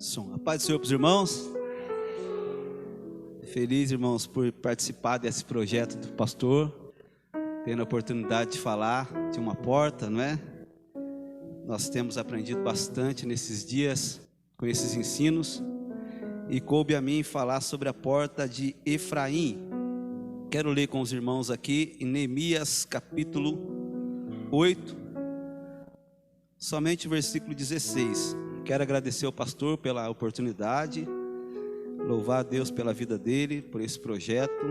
Som. A paz do Senhor para os irmãos. Feliz, irmãos, por participar desse projeto do pastor, tendo a oportunidade de falar de uma porta, não é? Nós temos aprendido bastante nesses dias com esses ensinos, e coube a mim falar sobre a porta de Efraim. Quero ler com os irmãos aqui em Neemias capítulo 8, somente o versículo 16. Quero agradecer ao pastor pela oportunidade, louvar a Deus pela vida dele, por esse projeto,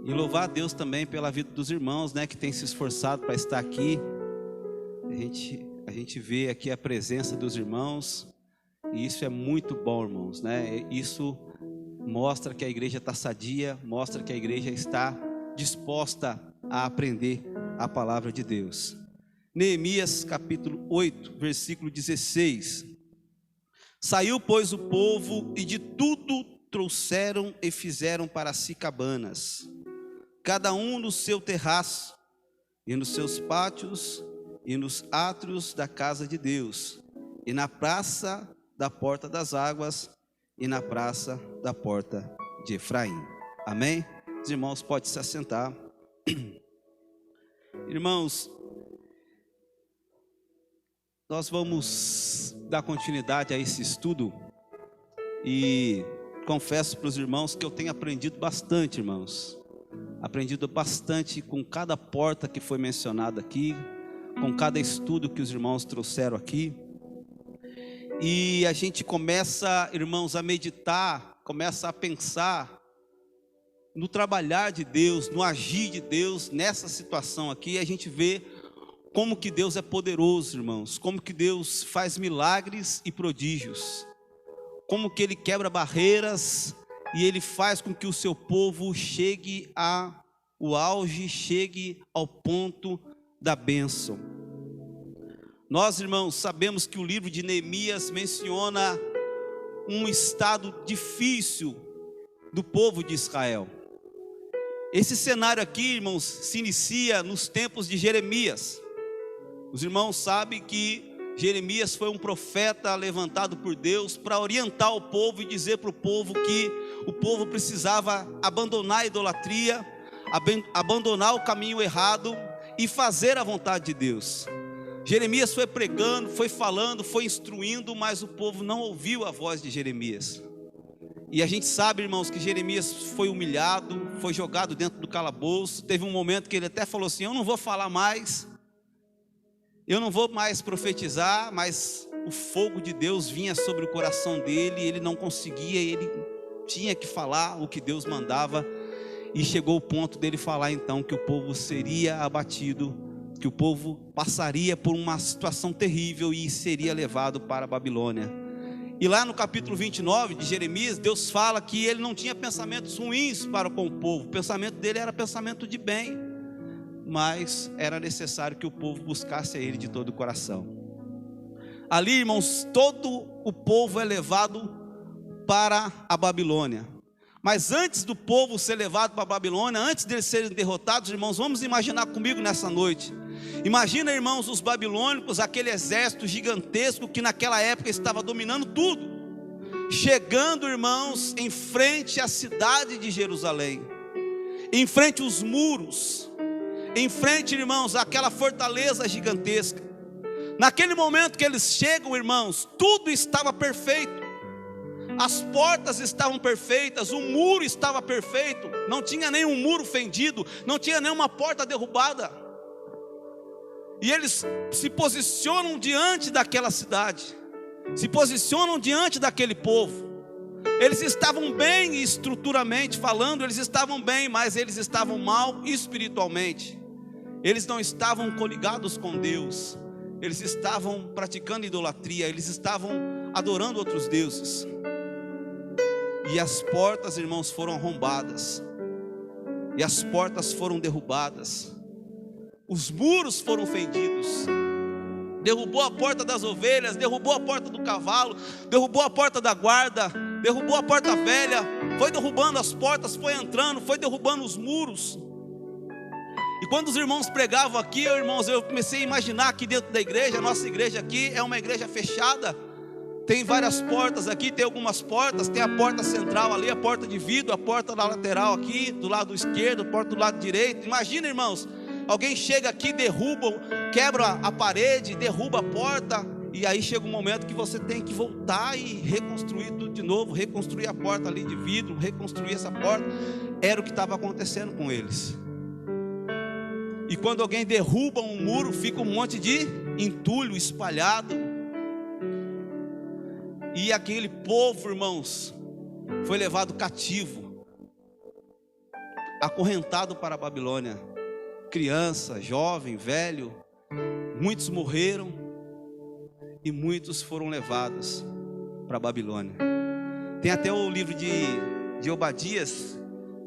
e louvar a Deus também pela vida dos irmãos, né, que tem se esforçado para estar aqui. A gente vê aqui a presença dos irmãos, e isso é muito bom, irmãos, né? Isso mostra que a igreja está sadia, mostra que a igreja está disposta a aprender a palavra de Deus. Neemias capítulo 8, versículo 16. Saiu, pois, o povo, e de tudo trouxeram e fizeram para si cabanas, cada um no seu terraço, e nos seus pátios, e nos átrios da casa de Deus, e na praça da porta das águas, e na praça da porta de Efraim. Amém? Os irmãos podem se assentar. Irmãos, nós vamos dar continuidade a esse estudo, e confesso para os irmãos que eu tenho aprendido bastante, irmãos. Aprendido bastante com cada porta que foi mencionada aqui, com cada estudo que os irmãos trouxeram aqui. E a gente começa, irmãos, a meditar, começa a pensar no trabalhar de Deus, no agir de Deus nessa situação aqui. A gente vê como que Deus é poderoso, irmãos, como que Deus faz milagres e prodígios, como que Ele quebra barreiras e Ele faz com que o seu povo chegue ao auge, chegue ao ponto da bênção. Nós, irmãos, sabemos que o livro de Neemias menciona um estado difícil do povo de Israel. Esse cenário aqui, irmãos, se inicia nos tempos de Jeremias. Os irmãos sabem que Jeremias foi um profeta levantado por Deus para orientar o povo e dizer para o povo que o povo precisava abandonar a idolatria, abandonar o caminho errado e fazer a vontade de Deus. Jeremias foi pregando, foi falando, foi instruindo, mas o povo não ouviu a voz de Jeremias. E a gente sabe, irmãos, que Jeremias foi humilhado, foi jogado dentro do calabouço. Teve um momento que ele até falou assim: eu não vou falar mais, eu não vou mais profetizar, mas o fogo de Deus vinha sobre o coração dele, ele não conseguia, ele tinha que falar o que Deus mandava, e chegou o ponto dele falar então que o povo seria abatido, que o povo passaria por uma situação terrível e seria levado para a Babilônia. E lá no capítulo 29 de Jeremias, Deus fala que ele não tinha pensamentos ruins para com o povo, o pensamento dele era pensamento de bem, mas era necessário que o povo buscasse a ele de todo o coração. Ali, irmãos, todo o povo é levado para a Babilônia. Mas antes do povo ser levado para a Babilônia, antes deles serem derrotados, irmãos, vamos imaginar comigo nessa noite. Imagina, irmãos, os babilônicos, aquele exército gigantesco que naquela época estava dominando tudo, chegando, irmãos, em frente à cidade de Jerusalém, em frente aos muros, em frente, irmãos, àquela fortaleza gigantesca. Naquele momento que eles chegam, irmãos, tudo estava perfeito. As portas estavam perfeitas, o muro estava perfeito, não tinha nenhum muro fendido, não tinha nenhuma porta derrubada. E eles se posicionam diante daquela cidade, se posicionam diante daquele povo. Eles estavam bem estruturalmente falando, eles estavam bem, mas eles estavam mal espiritualmente. Eles não estavam coligados com Deus, eles estavam praticando idolatria, eles estavam adorando outros deuses. E as portas, irmãos, foram arrombadas, e as portas foram derrubadas, os muros foram fendidos, derrubou a porta das ovelhas, derrubou a porta do cavalo, derrubou a porta da guarda, derrubou a porta velha, foi derrubando as portas, foi entrando, foi derrubando os muros. E quando os irmãos pregavam aqui, irmãos, eu comecei a imaginar aqui dentro da igreja, a nossa igreja aqui é uma igreja fechada, Tem várias portas aqui, tem algumas portas, tem a porta central ali, a porta de vidro, a porta da lateral aqui, do lado esquerdo, a porta do lado direito. Imagina, irmãos, alguém chega aqui, derruba, quebra a parede, derruba a porta, e aí chega um momento que você tem que voltar e reconstruir tudo de novo, reconstruir a porta ali de vidro, reconstruir essa porta. Era o que estava acontecendo com eles. E quando alguém derruba um muro, fica um monte de entulho espalhado. E aquele povo, irmãos, foi levado cativo, acorrentado para a Babilônia. Criança, jovem, velho, muitos morreram e muitos foram levados para a Babilônia. Tem até o livro de Obadias,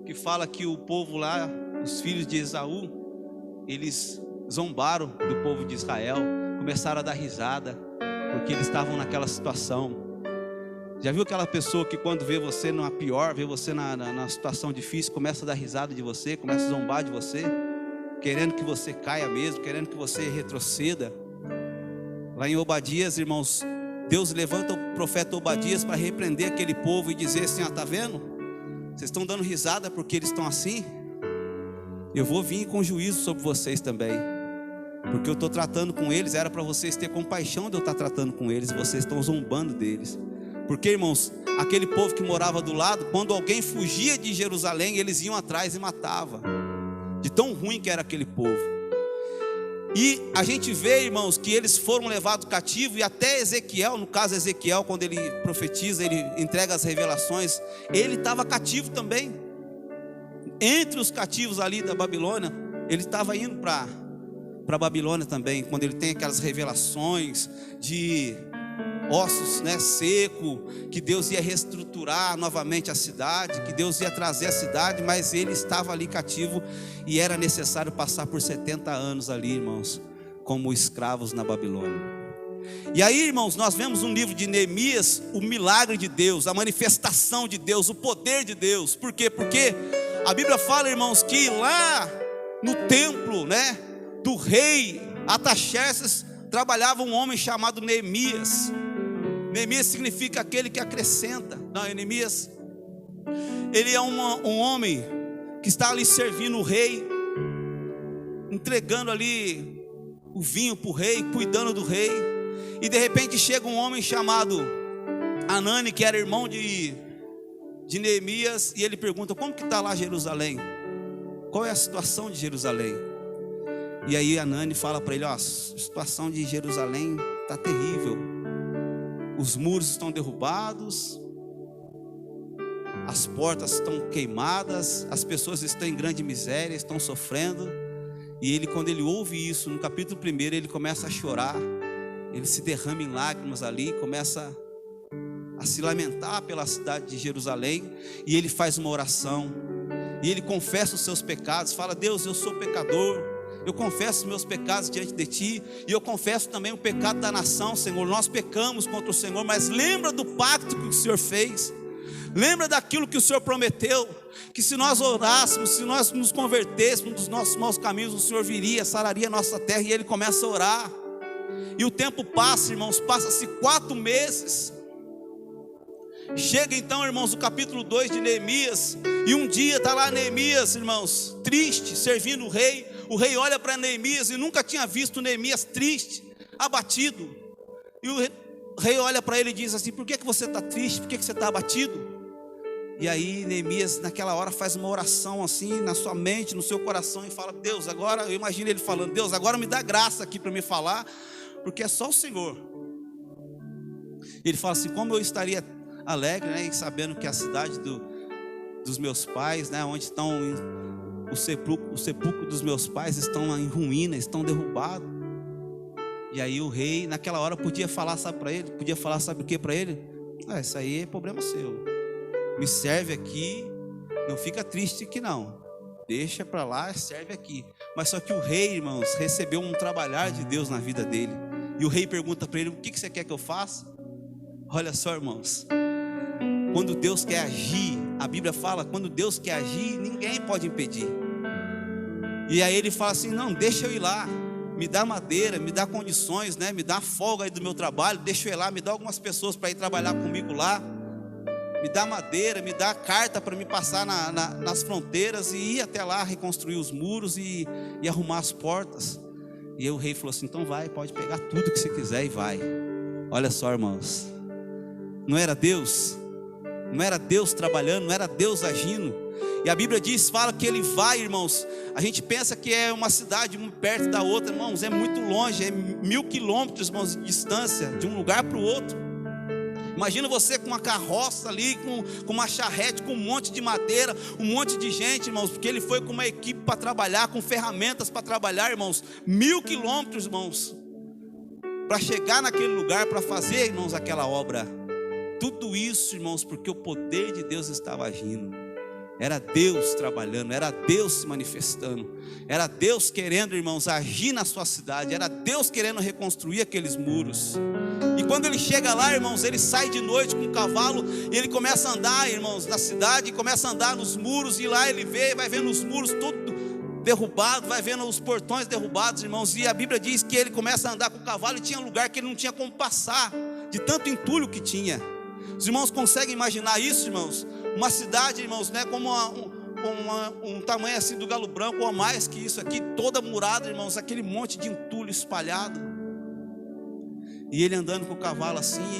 que fala que o povo lá, os filhos de Esaú, eles zombaram do povo de Israel, começaram a dar risada, porque eles estavam naquela situação. Já viu aquela pessoa que quando vê você numa pior, vê você na situação difícil, começa a dar risada de você, começa a zombar de você, querendo que você caia mesmo, querendo que você retroceda? Lá em Obadias, irmãos, Deus levanta o profeta Obadias para repreender aquele povo e dizer assim: está vendo? Vocês estão dando risada porque eles estão assim? Eu vou vir com juízo sobre vocês também, porque eu estou tratando com eles. Era para vocês ter compaixão de eu estar tratando com eles, e vocês estão zombando deles. Porque, irmãos, aquele povo que morava do lado, quando alguém fugia de Jerusalém, eles iam atrás e matavam, de tão ruim que era aquele povo. E a gente vê, irmãos, que eles foram levados cativos. E até Ezequiel, no caso Ezequiel, quando ele profetiza, ele entrega as revelações, ele estava cativo também. Entre os cativos ali da Babilônia, ele estava indo para a Babilônia também, quando ele tem aquelas revelações de ossos, né, seco, que Deus ia reestruturar novamente a cidade, que Deus ia trazer a cidade, mas ele estava ali cativo, e era necessário passar por 70 anos ali, irmãos, como escravos na Babilônia. E aí, irmãos, nós vemos no livro de Neemias o milagre de Deus, a manifestação de Deus, o poder de Deus. Por quê? Porque a Bíblia fala, irmãos, que lá no templo, né, do rei Artaxerxes, trabalhava um homem chamado Neemias. Neemias significa aquele que acrescenta. Não, Neemias, ele é um homem que está ali servindo o rei, entregando ali o vinho para o rei, cuidando do rei. E de repente chega um homem chamado Anani, que era irmão de Neemias, e ele pergunta: como que está lá Jerusalém? Qual é a situação de Jerusalém? E aí Anani fala para ele: ó, a situação de Jerusalém está terrível. Os muros estão derrubados, as portas estão queimadas, as pessoas estão em grande miséria, estão sofrendo. E ele, quando ele ouve isso, no capítulo 1, ele começa a chorar, ele se derrama em lágrimas ali, começa a se lamentar pela cidade de Jerusalém, e ele faz uma oração, e ele confessa os seus pecados, fala: Deus, eu sou pecador, eu confesso os meus pecados diante de Ti, e eu confesso também o pecado da nação, Senhor. Nós pecamos contra o Senhor, mas lembra do pacto que o Senhor fez, lembra daquilo que o Senhor prometeu, que se nós orássemos, se nós nos convertêssemos dos nossos maus caminhos, o Senhor viria, sararia a nossa terra. E ele começa a orar, e o tempo passa, irmãos, passa-se 4 meses. Chega então, irmãos, o capítulo 2 de Neemias, e um dia está lá Neemias, irmãos, triste, servindo o rei. O rei olha para Neemias e nunca tinha visto Neemias triste, abatido. E o rei olha para ele e diz assim: por que você está triste? Por que você está abatido? E aí Neemias naquela hora faz uma oração assim na sua mente, no seu coração, e fala: Deus, agora, eu imagino ele falando: Deus, agora me dá graça aqui para me falar, porque é só o Senhor. Ele fala assim: como eu estaria alegre, né, sabendo que a cidade dos meus pais, né, onde estão o sepulcro dos meus pais, estão em ruína, estão derrubados. E aí o rei naquela hora podia falar, sabe para ele? Podia falar, sabe o que para ele? Isso aí é problema seu, me serve aqui, não fica triste aqui não, deixa para lá, serve aqui. Mas só que o rei, irmãos, recebeu um trabalhar de Deus na vida dele. E o rei pergunta para ele: o que você quer que eu faça? Olha só, irmãos, quando Deus quer agir, a Bíblia fala, quando Deus quer agir, ninguém pode impedir. E aí ele fala assim: não, deixa eu ir lá, me dá madeira, me dá condições, né? Me dá folga aí do meu trabalho, deixa eu ir lá, me dá algumas pessoas para ir trabalhar comigo lá, me dá madeira, me dá carta para me passar nas fronteiras e ir até lá, reconstruir os muros e arrumar as portas. E aí o rei falou assim: então vai, pode pegar tudo que você quiser e vai. Olha só, irmãos, não era Deus? Não era Deus trabalhando, não era Deus agindo? E a Bíblia diz, fala que ele vai, irmãos. A gente pensa que é uma cidade uma perto da outra, irmãos, é muito longe, é 1000 quilômetros, irmãos, de distância, de um lugar para o outro. Imagina você com uma carroça ali, com uma charrete, com um monte de madeira, um monte de gente, irmãos, porque ele foi com uma equipe para trabalhar, com ferramentas para trabalhar, irmãos, 1000 quilômetros, irmãos, para chegar naquele lugar, para fazer, irmãos, aquela obra. Tudo isso, irmãos, porque o poder de Deus estava agindo. Era Deus trabalhando, era Deus se manifestando, era Deus querendo, irmãos, agir na sua cidade, era Deus querendo reconstruir aqueles muros. E quando ele chega lá, irmãos, ele sai de noite com um cavalo e ele começa a andar, irmãos, na cidade, começa a andar nos muros, e lá ele vai vendo os muros tudo derrubado, vai vendo os portões derrubados, irmãos, e a Bíblia diz que ele começa a andar com o cavalo e tinha lugar que ele não tinha como passar, de tanto entulho que tinha. Os irmãos conseguem imaginar isso, irmãos? Uma cidade, irmãos, né, como um tamanho assim do Galo Branco, ou a mais que isso aqui, toda murada, irmãos, aquele monte de entulho espalhado. E ele andando com o cavalo assim,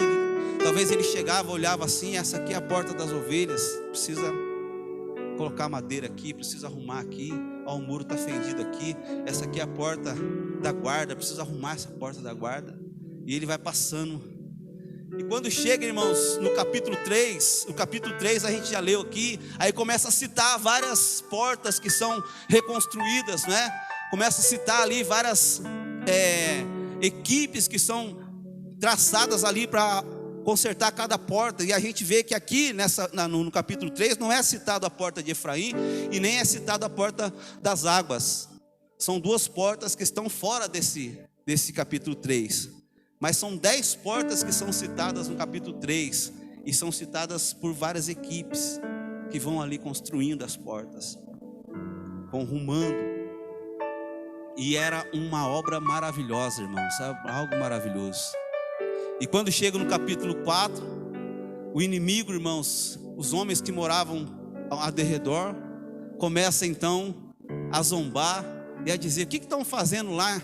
talvez ele chegava, olhava assim: essa aqui é a porta das ovelhas, precisa colocar madeira aqui, precisa arrumar aqui, ó, o muro está fendido aqui, essa aqui é a porta da guarda, precisa arrumar essa porta da guarda. E ele vai passando. E quando chega, irmãos, no capítulo 3, a gente já leu aqui, aí começa a citar várias portas que são reconstruídas, né? Começa a citar ali várias equipes que são traçadas ali para consertar cada porta. E a gente vê que aqui no capítulo 3 não é citado a porta de Efraim e nem é citado a porta das águas. São duas portas que estão fora desse capítulo 3. Mas são 10 portas que são citadas no capítulo 3. E são citadas por várias equipes que vão ali construindo as portas, vão rumando. E era uma obra maravilhosa, irmãos, sabe? Algo maravilhoso. E quando chega no capítulo 4, o inimigo, irmãos, os homens que moravam ao redor, começam então a zombar e a dizer: o que estão fazendo lá?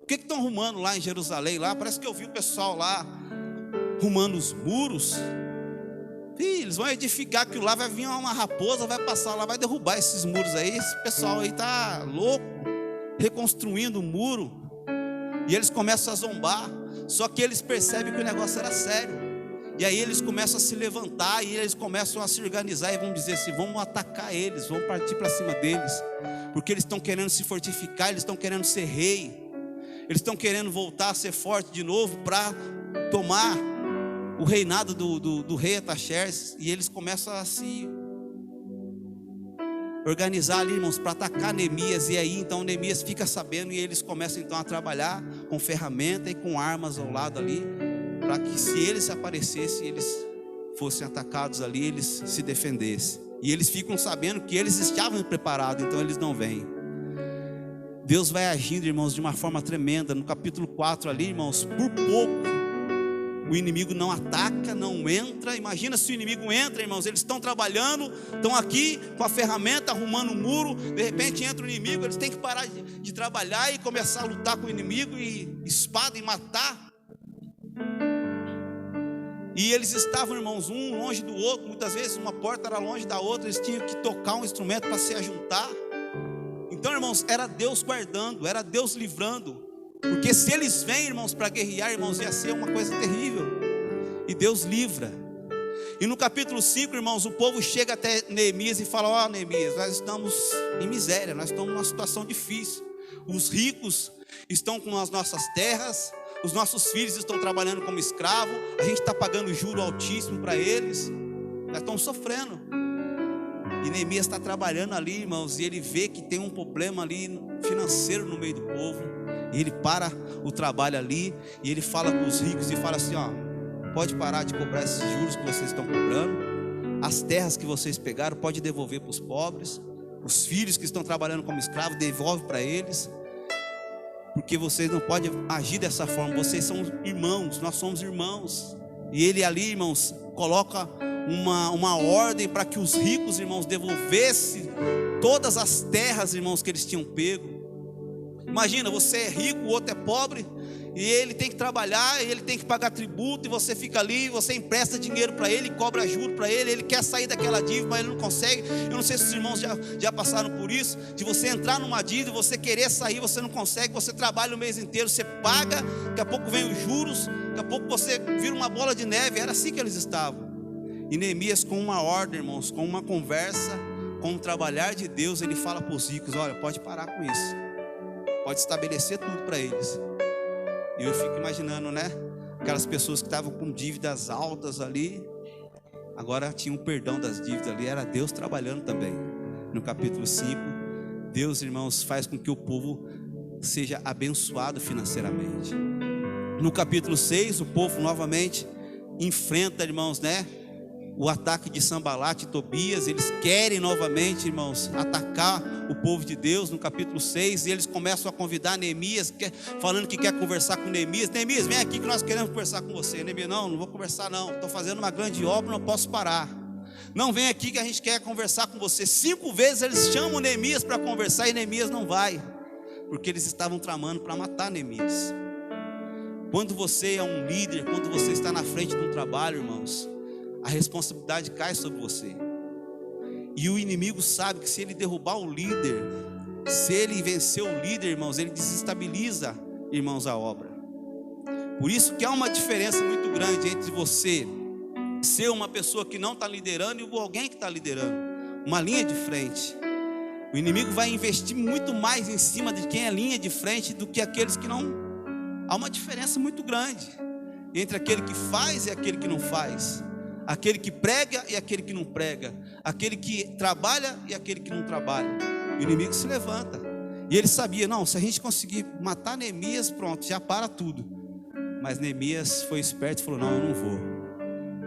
O que estão arrumando lá em Jerusalém? Lá parece que eu vi o pessoal lá arrumando os muros. Eles vão edificar aquilo lá, vai vir uma raposa, vai passar lá, vai derrubar esses muros aí. Esse pessoal aí está louco, reconstruindo o muro. E eles começam a zombar. Só que eles percebem que o negócio era sério. E aí eles começam a se levantar e eles começam a se organizar e vão dizer assim: vamos atacar eles, vamos partir para cima deles, porque eles estão querendo se fortificar, eles estão querendo ser rei. Eles estão querendo voltar a ser forte de novo para tomar o reinado do rei Ataxerxes. E eles começam a se organizar ali, irmãos, para atacar Neemias. E aí então Neemias fica sabendo e eles começam então a trabalhar com ferramenta e com armas ao lado ali, para que se eles aparecessem, eles fossem atacados ali, eles se defendessem. E eles ficam sabendo que eles estavam preparados, então eles não vêm. Deus vai agindo, irmãos, de uma forma tremenda. No capítulo 4 ali, irmãos, por pouco o inimigo não ataca, não entra. Imagina se o inimigo entra, irmãos, eles estão trabalhando, estão aqui com a ferramenta, arrumando o muro. De repente entra o inimigo, eles têm que parar de trabalhar e começar a lutar com o inimigo, e espada e matar. E eles estavam, irmãos, um longe do outro. Muitas vezes uma porta era longe da outra, eles tinham que tocar um instrumento para se ajuntar. Então, irmãos, era Deus guardando, era Deus livrando. Porque se eles vêm, irmãos, para guerrear, irmãos, ia ser uma coisa terrível. E Deus livra. E no capítulo 5, irmãos, o povo chega até Neemias e fala: ó, Neemias, nós estamos em miséria, nós estamos numa situação difícil. Os ricos estão com as nossas terras, os nossos filhos estão trabalhando como escravo, a gente está pagando juro altíssimo para eles, nós estamos sofrendo. E Neemias está trabalhando ali, irmãos, e ele vê que tem um problema ali financeiro no meio do povo. E ele para o trabalho ali e ele fala com os ricos e fala assim: ó, pode parar de cobrar esses juros que vocês estão cobrando. As terras que vocês pegaram, pode devolver para os pobres. Os filhos que estão trabalhando como escravos, devolve para eles. porque vocês não podem agir dessa forma, vocês são irmãos, nós somos irmãos. E ele ali, irmãos, coloca uma ordem para que os ricos, irmãos, devolvessem todas as terras, irmãos, que eles tinham pego. Imagina, você é rico, o outro é pobre, e ele tem que trabalhar, ele tem que pagar tributo, e você fica ali, você empresta dinheiro para ele, cobra juros para ele, ele quer sair daquela dívida, mas ele não consegue. Eu não sei se os irmãos já passaram por isso, de você entrar numa dívida, você querer sair, você não consegue, você trabalha o mês inteiro, você paga, daqui a pouco vem os juros, daqui a pouco você vira uma bola de neve. Era assim que eles estavam. E Neemias, com uma ordem, irmãos, com uma conversa, com o trabalhar de Deus, ele fala para os ricos: olha, pode parar com isso, pode estabelecer tudo para eles. E eu fico imaginando, né? Aquelas pessoas que estavam com dívidas altas ali, agora tinham perdão das dívidas ali, era Deus trabalhando também. No capítulo 5, Deus, irmãos, faz com que o povo seja abençoado financeiramente. No capítulo 6, o povo novamente enfrenta, irmãos, né? O ataque de Sambalate e Tobias. Eles querem novamente, irmãos, atacar o povo de Deus. No capítulo 6, e eles começam a convidar Neemias, falando que quer conversar com Neemias. Neemias, vem aqui que nós queremos conversar com você. Neemias: não vou conversar não, estou fazendo uma grande obra, não posso parar. Não, vem aqui que a gente quer conversar com você. 5 vezes eles chamam Neemias para conversar, e Neemias não vai, porque eles estavam tramando para matar Neemias. Quando você é um líder, quando você está na frente de um trabalho, irmãos, a responsabilidade cai sobre você. E o inimigo sabe que se ele derrubar o líder, se ele vencer o líder, irmãos, ele desestabiliza, irmãos, a obra. Por isso que há uma diferença muito grande entre você ser uma pessoa que não está liderando e alguém que está liderando, uma linha de frente. O inimigo vai investir muito mais em cima de quem é linha de frente do que aqueles que não. Há uma diferença muito grande entre aquele que faz e aquele que não faz, aquele que prega e aquele que não prega, aquele que trabalha e aquele que não trabalha. O inimigo se levanta, e ele sabia: não, se a gente conseguir matar Neemias, pronto, já para tudo. Mas Neemias foi esperto e falou: não, eu não vou.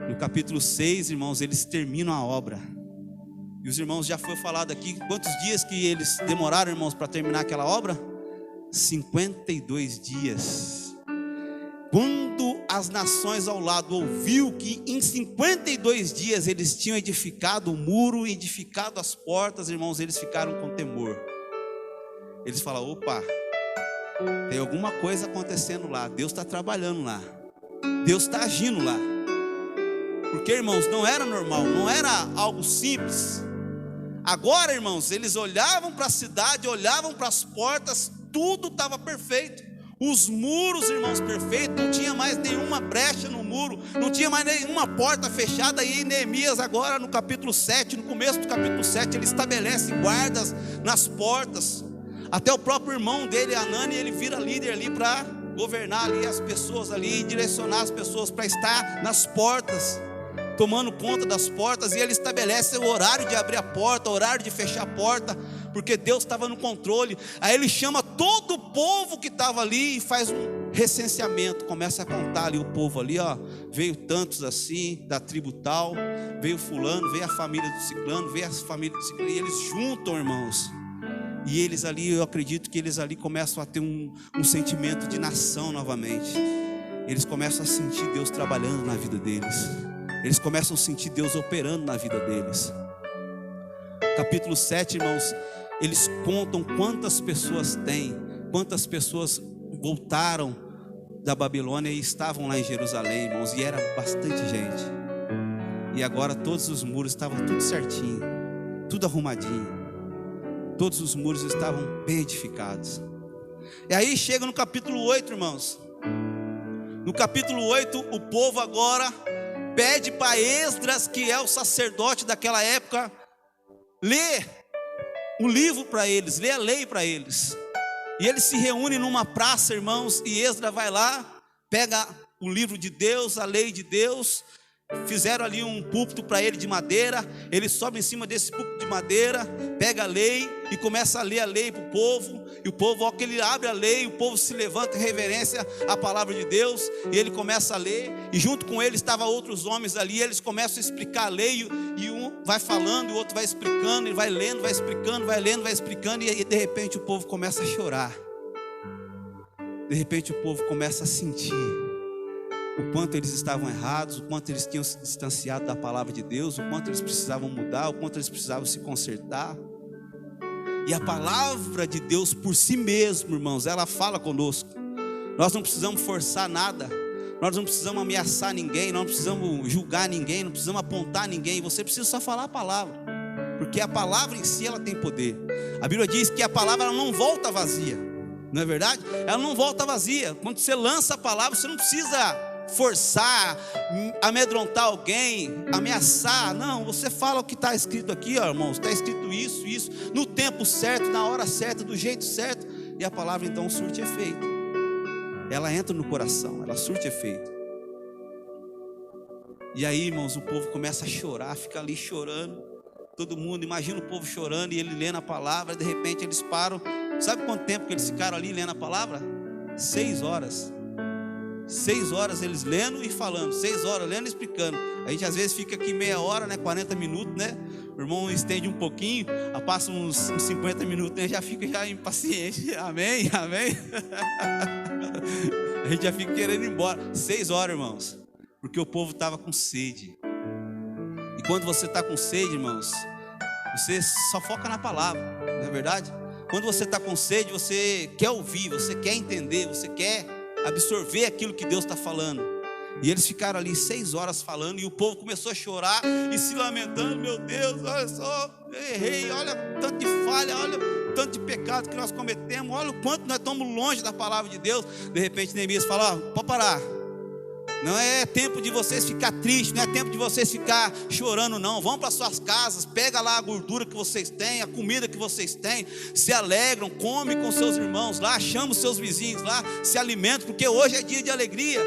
No capítulo 6, irmãos, eles terminam a obra. E os irmãos, já foi falado aqui quantos dias que eles demoraram, irmãos, para terminar aquela obra? 52 dias. Quando as nações ao lado ouviu que em 52 dias eles tinham edificado o muro, edificado as portas, irmãos, eles ficaram com temor. Eles falaram: opa, tem alguma coisa acontecendo lá, Deus está trabalhando lá, Deus está agindo lá. Porque, irmãos, não era normal, não era algo simples. Agora, irmãos, eles olhavam para a cidade, olhavam para as portas, tudo estava perfeito. Os muros, irmãos, perfeitos, não tinha mais nenhuma brecha no muro, não tinha mais nenhuma porta fechada. E Neemias agora no capítulo 7, no começo do capítulo 7, ele estabelece guardas nas portas. Até o próprio irmão dele, Anani, ele vira líder ali para governar ali as pessoas ali, e direcionar as pessoas para estar nas portas, tomando conta das portas. E ele estabelece o horário de abrir a porta, o horário de fechar a porta, porque Deus estava no controle. Aí ele chama todo o povo que estava ali e faz um recenseamento, começa a contar ali o povo ali, ó, veio tantos assim, da tribo tal, veio fulano, veio a família do ciclano, veio a família do ciclano, e eles juntam, irmãos, e eles ali, eu acredito que eles ali começam a ter um sentimento de nação novamente. Eles começam a sentir Deus trabalhando na vida deles, eles começam a sentir Deus operando na vida deles. Capítulo 7, irmãos, eles contam quantas pessoas tem, quantas pessoas voltaram da Babilônia e estavam lá em Jerusalém, irmãos, e era bastante gente. E agora todos os muros estavam tudo certinho, tudo arrumadinho, todos os muros estavam bem edificados. E aí chega no capítulo 8, irmãos. No capítulo 8, o povo agora pede para Esdras, que é o sacerdote daquela época, ler o livro para eles, ler a lei para eles. E eles se reúnem numa praça, irmãos, e Esdras vai lá, pega o livro de Deus, a lei de Deus. Fizeram ali um púlpito para ele de madeira. Ele sobe em cima desse púlpito de madeira, pega a lei e começa a ler a lei para o povo. E o povo, ao que ele abre a lei, o povo se levanta em reverência à palavra de Deus, e ele começa a ler. E junto com ele estavam outros homens ali. Eles começam a explicar a lei, e um vai falando, e o outro vai explicando, ele vai lendo, vai explicando, vai lendo, vai explicando. E aí de repente o povo começa a chorar. de repente o povo começa a sentir o quanto eles estavam errados, o quanto eles tinham se distanciado da palavra de Deus, o quanto eles precisavam mudar, o quanto eles precisavam se consertar. E a palavra de Deus por si mesmo, irmãos, ela fala conosco. Nós não precisamos forçar nada, nós não precisamos ameaçar ninguém, nós não precisamos julgar ninguém, não precisamos apontar ninguém. Você precisa só falar a palavra, porque a palavra em si ela tem poder. A Bíblia diz que a palavra ela não volta vazia, não é verdade? Ela não volta vazia. Quando você lança a palavra, você não precisa forçar, amedrontar alguém, ameaçar. Não, você fala o que está escrito aqui, ó, irmãos. Está escrito isso, no tempo certo, na hora certa, do jeito certo. E a palavra então surte efeito. Ela entra no coração, ela surte efeito. E aí, irmãos, o povo começa a chorar, fica ali chorando. Todo mundo, imagina o povo chorando e ele lendo a palavra. De repente eles param. Sabe quanto tempo que eles ficaram ali lendo a palavra? 6 horas. 6 horas eles lendo e falando, 6 horas lendo e explicando. A gente às vezes fica aqui meia hora, né, 40 minutos, né? O irmão estende um pouquinho, passa uns 50 minutos, né, já fica já impaciente. Amém, amém. A gente já fica querendo ir embora. 6 horas, irmãos, porque o povo estava com sede. E quando você está com sede, irmãos, você só foca na palavra, não é verdade? Quando você está com sede, você quer ouvir, você quer entender, você quer absorver aquilo que Deus está falando. E eles ficaram ali 6 horas falando, e o povo começou a chorar e se lamentando. Meu Deus, olha só, eu errei, olha o tanto de falha, olha o tanto de pecado que nós cometemos, olha o quanto nós estamos longe da palavra de Deus. De repente Neemias fala, pode parar. Não é tempo de vocês ficar tristes, não é tempo de vocês ficar chorando, não. Vão para suas casas, pega lá a gordura que vocês têm, a comida que vocês têm, se alegram, come com seus irmãos lá, chama os seus vizinhos lá, se alimentam, porque hoje é dia de alegria,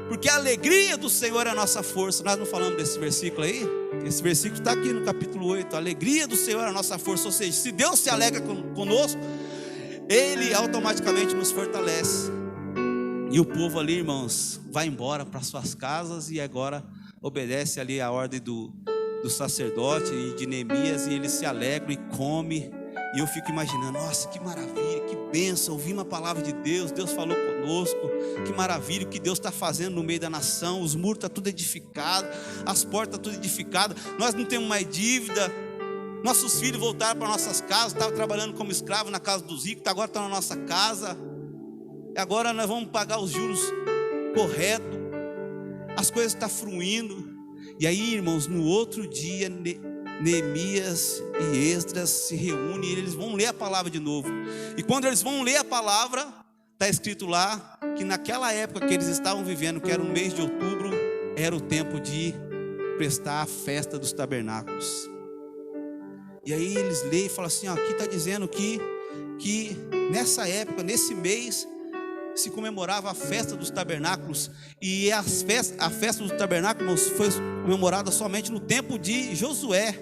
porque a alegria do Senhor é a nossa força. Nós não falamos desse versículo aí? Esse versículo está aqui no capítulo 8, a alegria do Senhor é a nossa força. Ou seja, se Deus se alegra conosco, Ele automaticamente nos fortalece. E o povo ali, irmãos, vai embora para suas casas e agora obedece ali a ordem do sacerdote e de Neemias, e eles se alegram e comem. E eu fico imaginando, nossa, que maravilha, que bênção, ouvimos a palavra de Deus, Deus falou conosco, que maravilha o que Deus está fazendo no meio da nação. Os muros estão tudo edificados, as portas estão tudo edificadas, nós não temos mais dívida. Nossos filhos voltaram para nossas casas, estavam trabalhando como escravo na casa dos ricos, agora estão na nossa casa. Agora nós vamos pagar os juros corretos, as coisas estão fluindo. E aí, irmãos, no outro dia, Neemias e Esdras se reúnem e eles vão ler a palavra de novo. E quando eles vão ler a palavra, está escrito lá que naquela época que eles estavam vivendo, que era o mês de outubro, era o tempo de prestar a festa dos tabernáculos. E aí eles leem e falam assim, ó, aqui está dizendo que nessa época, nesse mês, se comemorava a festa dos tabernáculos. E a festa dos tabernáculos foi comemorada somente no tempo de Josué.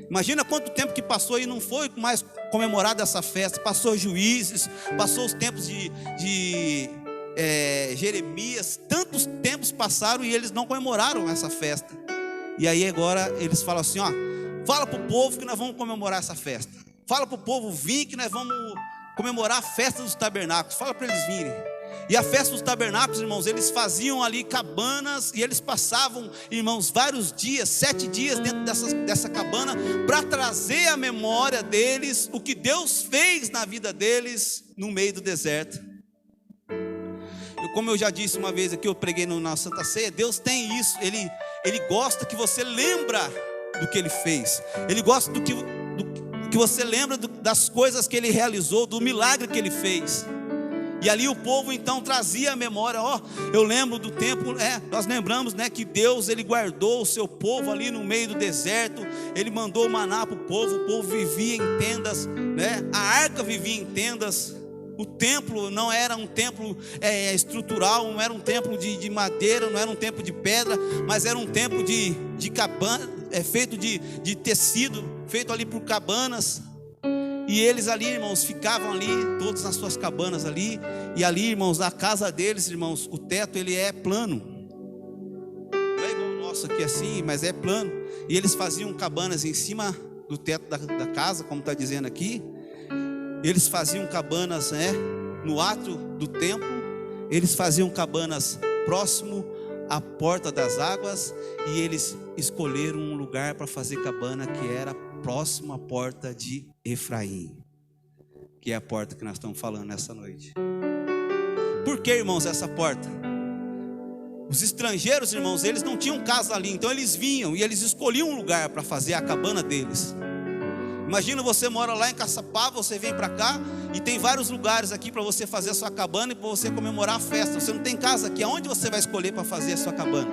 Imagina quanto tempo que passou e não foi mais comemorada essa festa. Passou Juízes, passou os tempos de Jeremias. Tantos tempos passaram e eles não comemoraram essa festa. E aí agora eles falam assim, ó, fala para o povo que nós vamos comemorar essa festa. Fala para o povo vir que nós vamos comemorar a festa dos tabernáculos. Fala para eles virem. E a festa dos tabernáculos, irmãos, eles faziam ali cabanas e eles passavam, irmãos, vários dias, 7 dias dentro dessa cabana, para trazer à memória deles o que Deus fez na vida deles no meio do deserto. Como eu já disse uma vez aqui, eu preguei na Santa Ceia, Deus tem isso, Ele gosta que você lembra do que Ele fez, Ele gosta do que você lembra das coisas que Ele realizou, do milagre que Ele fez. E ali o povo então trazia a memória, ó, eu lembro do tempo, nós lembramos, né, que Deus, Ele guardou o seu povo ali no meio do deserto, Ele mandou maná para o povo vivia em tendas, né, a arca vivia em tendas. O templo não era um templo estrutural, não era um templo de madeira, não era um templo de pedra, mas era um templo de cabana, feito de tecido, feito ali por cabanas. E eles ali, irmãos, ficavam ali, todos nas suas cabanas ali. E ali, irmãos, na casa deles, irmãos, o teto ele é plano. Não é igual o nosso aqui assim, mas é plano. E eles faziam cabanas em cima do teto da casa, como está dizendo aqui. Eles faziam cabanas, no átrio do templo. Eles faziam cabanas próximo à porta das águas, e eles escolheram um lugar para fazer cabana que era próximo à porta de Efraim, que é a porta que nós estamos falando nessa noite. Por que, irmãos, essa porta? Os estrangeiros, irmãos, eles não tinham casa ali, então eles vinham e eles escolhiam um lugar para fazer a cabana deles. Imagina, você mora lá em Caçapava, você vem para cá e tem vários lugares aqui para você fazer a sua cabana e para você comemorar a festa. Você não tem casa aqui, aonde você vai escolher para fazer a sua cabana?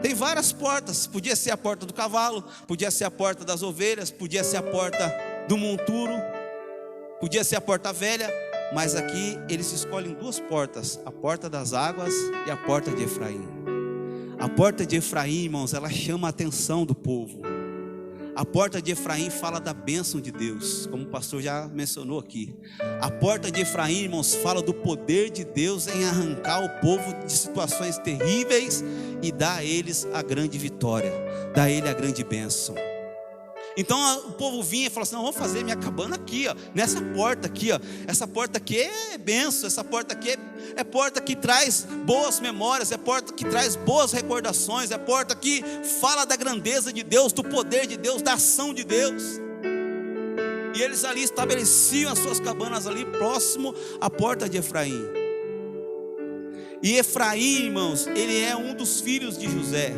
Tem várias portas, podia ser a porta do cavalo, podia ser a porta das ovelhas, podia ser a porta do monturo, podia ser a porta velha, mas aqui eles escolhem duas portas, a porta das águas e a porta de Efraim. A porta de Efraim, irmãos, ela chama a atenção do povo. A porta de Efraim fala da bênção de Deus, como o pastor já mencionou aqui. A porta de Efraim, irmãos, fala do poder de Deus em arrancar o povo de situações terríveis e dar a eles a grande vitória, dar a ele a grande bênção. Então o povo vinha e falava assim: não, vou fazer minha cabana aqui, ó, nessa porta aqui, ó. Essa porta aqui é bênção, essa porta aqui é porta que traz boas memórias, é porta que traz boas recordações, é porta que fala da grandeza de Deus, do poder de Deus, da ação de Deus. E eles ali estabeleciam as suas cabanas ali próximo à porta de Efraim. E Efraim, irmãos, ele é um dos filhos de José,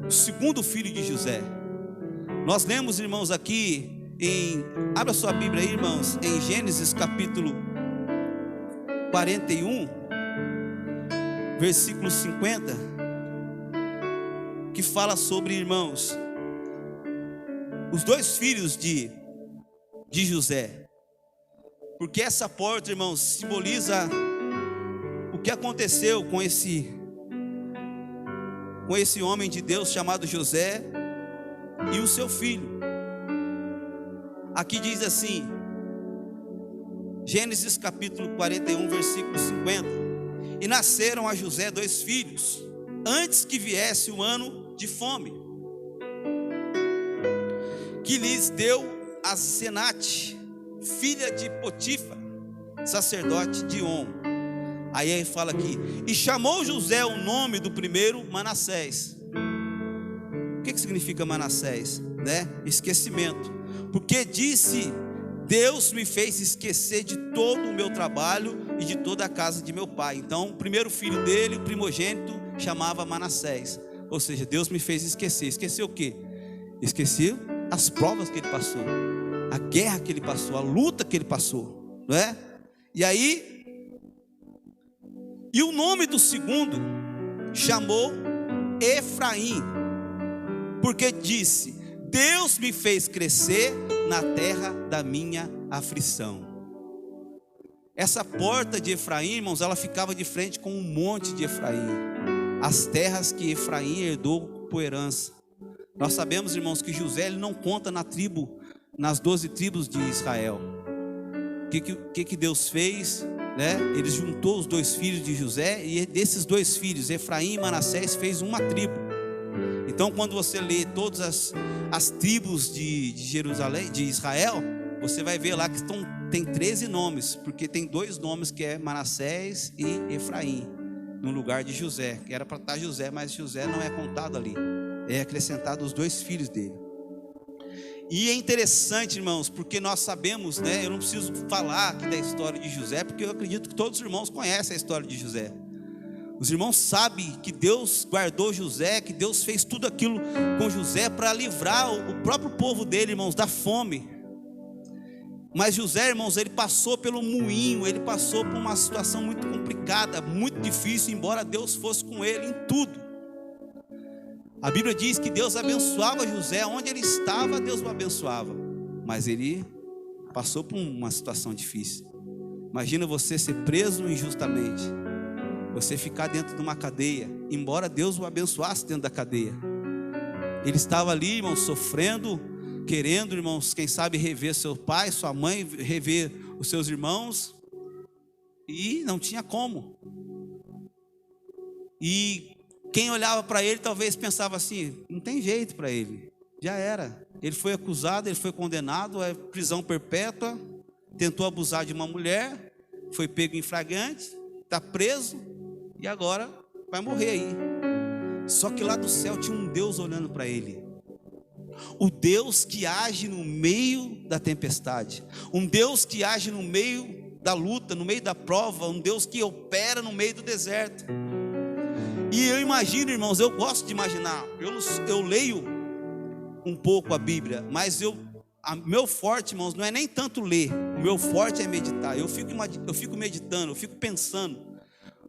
o segundo filho de José. Nós lemos, irmãos, aqui abra sua Bíblia aí, irmãos, em Gênesis capítulo 41, versículo 50, que fala sobre, irmãos, os dois filhos de José. Porque essa porta, irmãos, simboliza o que aconteceu com esse homem de Deus chamado José e o seu filho. Aqui diz assim, Gênesis capítulo 41, versículo 50: e nasceram a José dois filhos, antes que viesse o ano de fome, que lhes deu Asenate, filha de Potifar, sacerdote de On. Aí ele fala aqui: e chamou José o nome do primeiro Manassés. O que significa Manassés? Esquecimento. Porque disse: Deus me fez esquecer de todo o meu trabalho e de toda a casa de meu pai. Então o primeiro filho dele, o primogênito, chamava Manassés. Ou seja, Deus me fez esquecer. Esqueceu o quê? Esqueceu as provas que ele passou, a guerra que ele passou, a luta que ele passou, não é? E aí, e o nome do segundo chamou Efraim, porque disse: Deus me fez crescer na terra da minha aflição. Essa porta de Efraim, irmãos, ela ficava de frente com um monte de Efraim, as terras que Efraim herdou por herança. Nós sabemos, irmãos, que José ele não conta nas 12 tribos de Israel. O que Deus fez? Ele juntou os dois filhos de José, e desses dois filhos, Efraim e Manassés, fez uma tribo. Então quando você lê todas as tribos de Jerusalém, de Israel, você vai ver lá que tem 13 nomes, porque tem dois nomes, que é Manassés e Efraim, no lugar de José, que era para estar José, mas José não é contado ali, é acrescentado os dois filhos dele. E é interessante, irmãos, porque nós sabemos, eu não preciso falar aqui da história de José, porque eu acredito que todos os irmãos conhecem a história de José. Os irmãos sabem que Deus guardou José, que Deus fez tudo aquilo com José para livrar o próprio povo dele, irmãos, da fome. Mas José, irmãos, ele passou pelo moinho, ele passou por uma situação muito complicada, muito difícil, embora Deus fosse com ele em tudo. A Bíblia diz que Deus abençoava José, onde ele estava, Deus o abençoava, mas ele passou por uma situação difícil. Imagina você ser preso injustamente, você ficar dentro de uma cadeia, embora Deus o abençoasse dentro da cadeia. Ele estava ali, irmãos, sofrendo, querendo, irmãos, quem sabe rever seu pai, sua mãe, rever os seus irmãos, e não tinha como. E quem olhava para ele talvez pensava assim: não tem jeito para ele, já era. Ele foi acusado, ele foi condenado a prisão perpétua, tentou abusar de uma mulher, foi pego em flagrante, está preso e agora vai morrer aí. Só que lá do céu tinha um Deus olhando para ele. O Deus que age no meio da tempestade, um Deus que age no meio da luta, no meio da prova, um Deus que opera no meio do deserto. E eu imagino, irmãos, eu gosto de imaginar, eu leio um pouco a Bíblia, mas meu forte, irmãos, não é nem tanto ler, o meu forte é meditar. Eu fico meditando, eu fico pensando,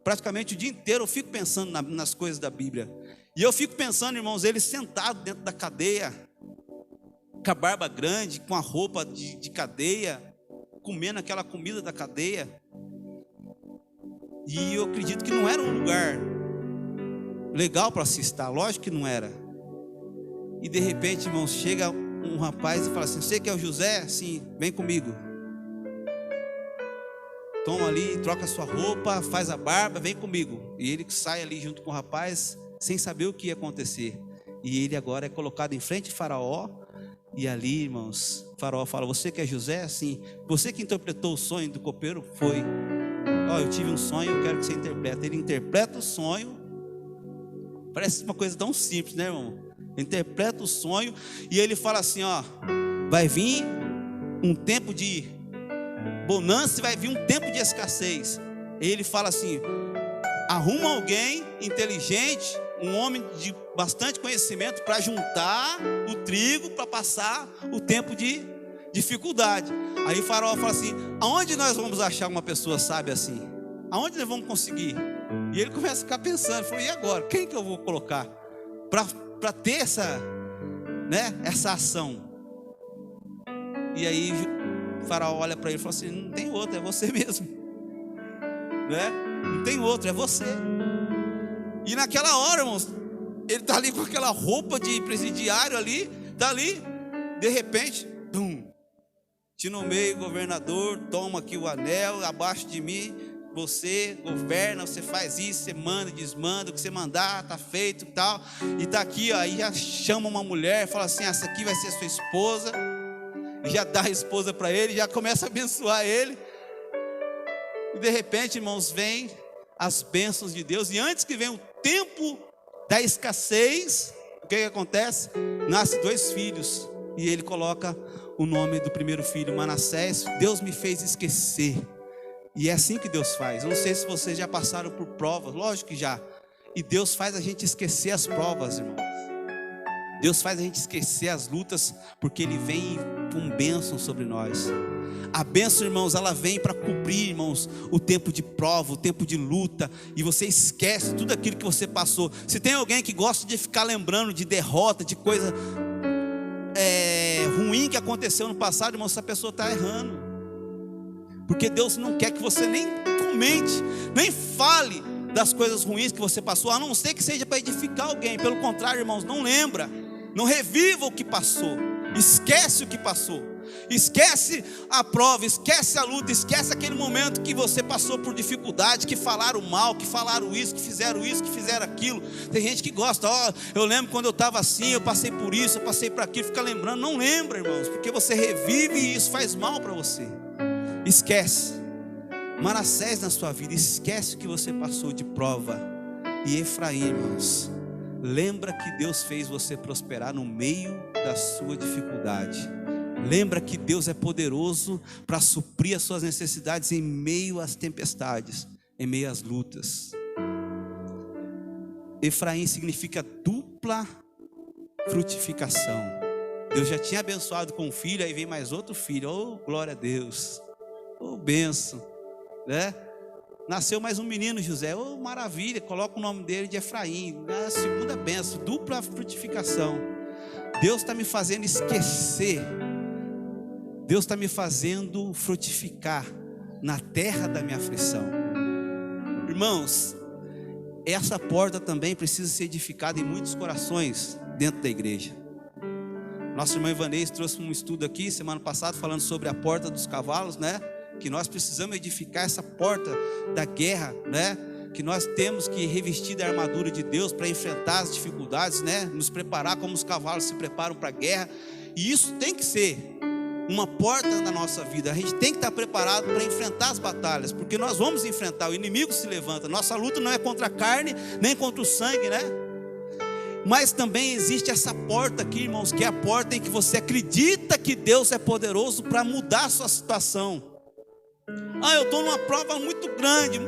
praticamente o dia inteiro eu fico pensando nas coisas da Bíblia. E eu fico pensando, irmãos, ele sentado dentro da cadeia, com a barba grande, com a roupa de cadeia, comendo aquela comida da cadeia. E eu acredito que não era um lugar legal para se estar, lógico que não era. E de repente, irmãos, chega um rapaz e fala assim: você que é o José? Sim, vem comigo. Toma ali, troca sua roupa, faz a barba, vem comigo. E ele sai ali junto com o rapaz, sem saber o que ia acontecer. E ele agora é colocado em frente de Faraó. E ali, irmãos, Faraó fala: você que é José? Sim. Você que interpretou o sonho do copeiro? Foi. Eu tive um sonho, eu quero que você interprete. Ele interpreta o sonho. Parece uma coisa tão simples, né, irmão? Interpreta o sonho e ele fala assim: vai vir um tempo de bonança e vai vir um tempo de escassez. E ele fala assim: arruma alguém inteligente, um homem de bastante conhecimento, para juntar o trigo para passar o tempo de dificuldade. Aí o Faraó fala assim: aonde nós vamos achar uma pessoa sábia assim? Aonde nós vamos conseguir? E ele começa a ficar pensando, falou: e agora? Quem que eu vou colocar para ter essa ação? E aí o Faraó olha para ele e fala assim: não tem outro, é você mesmo, né? Não tem outro, é você. E naquela hora, irmãos, ele está ali com aquela roupa de presidiário ali, está ali, de repente, te nomeio governador, toma aqui o anel, abaixo de mim, você governa, você faz isso, você manda, desmanda, o que você mandar, está feito e tal. E está aqui, aí já chama uma mulher, fala assim: essa aqui vai ser sua esposa, e já dá a esposa para ele, já começa a abençoar ele. E de repente, irmãos, vem as bênçãos de Deus, e antes que venha o tempo da escassez, o que acontece? Nasce 2 filhos, e ele coloca o nome do primeiro filho, Manassés. Deus me fez esquecer. E é assim que Deus faz. Eu não sei se vocês já passaram por provas, lógico que já. E Deus faz a gente esquecer as provas, irmãos. Deus faz a gente esquecer as lutas, porque Ele vem com bênção sobre nós. A bênção, irmãos, ela vem para cobrir, irmãos, o tempo de prova, o tempo de luta. E você esquece tudo aquilo que você passou. Se tem alguém que gosta de ficar lembrando de derrota, de coisa ruim que aconteceu no passado, irmão, essa pessoa está errando. Porque Deus não quer que você nem comente, nem fale das coisas ruins que você passou, a não ser que seja para edificar alguém. Pelo contrário, irmãos, não lembra, não reviva o que passou, esquece o que passou, esquece a prova, esquece a luta, esquece aquele momento que você passou por dificuldade, que falaram mal, que falaram isso, que fizeram aquilo. Tem gente que gosta: eu lembro quando eu estava assim, eu passei por isso, eu passei por aquilo, fica lembrando. Não lembra, irmãos, porque você revive e isso faz mal para você. Esquece. Manassés na sua vida, esquece o que você passou de prova. E Efraim, irmãos, lembra que Deus fez você prosperar no meio da sua dificuldade. Lembra que Deus é poderoso para suprir as suas necessidades em meio às tempestades, em meio às lutas. Efraim significa dupla frutificação. Deus já tinha abençoado com um filho, aí vem mais outro filho. Oh, glória a Deus. Oh, benção, né? Nasceu mais um menino, José. Oh, maravilha, coloca o nome dele de Efraim. A segunda benção, dupla frutificação. Deus está me fazendo esquecer. Deus está me fazendo frutificar na terra da minha aflição. Irmãos, essa porta também precisa ser edificada em muitos corações dentro da igreja. Nossa irmã Ivanês trouxe um estudo aqui semana passada falando sobre a porta dos cavalos, né? Que nós precisamos edificar essa porta da guerra, né? Que nós temos que revestir da armadura de Deus para enfrentar as dificuldades, né? Nos preparar como os cavalos se preparam para a guerra. E isso tem que ser uma porta na nossa vida. A gente tem que estar preparado para enfrentar as batalhas, porque nós vamos enfrentar, o inimigo se levanta. Nossa luta não é contra a carne, nem contra o sangue, né? Mas também existe essa porta aqui, irmãos, que é a porta em que você acredita que Deus é poderoso para mudar a sua situação. Eu estou numa prova muito grande,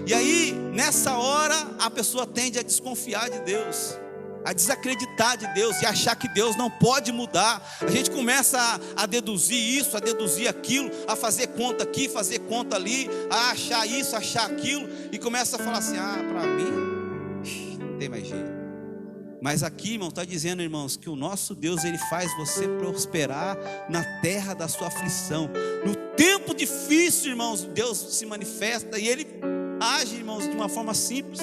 e aí nessa hora a pessoa tende a desconfiar de Deus, a desacreditar de Deus e achar que Deus não pode mudar. A gente começa a deduzir isso, a deduzir aquilo, a fazer conta aqui, fazer conta ali, a achar isso, achar aquilo, e começa a falar assim: para mim não tem mais jeito. Mas aqui, irmão, está dizendo, irmãos, que o nosso Deus, Ele faz você prosperar na terra da sua aflição. No tempo difícil, irmãos, Deus se manifesta e Ele age, irmãos, de uma forma simples.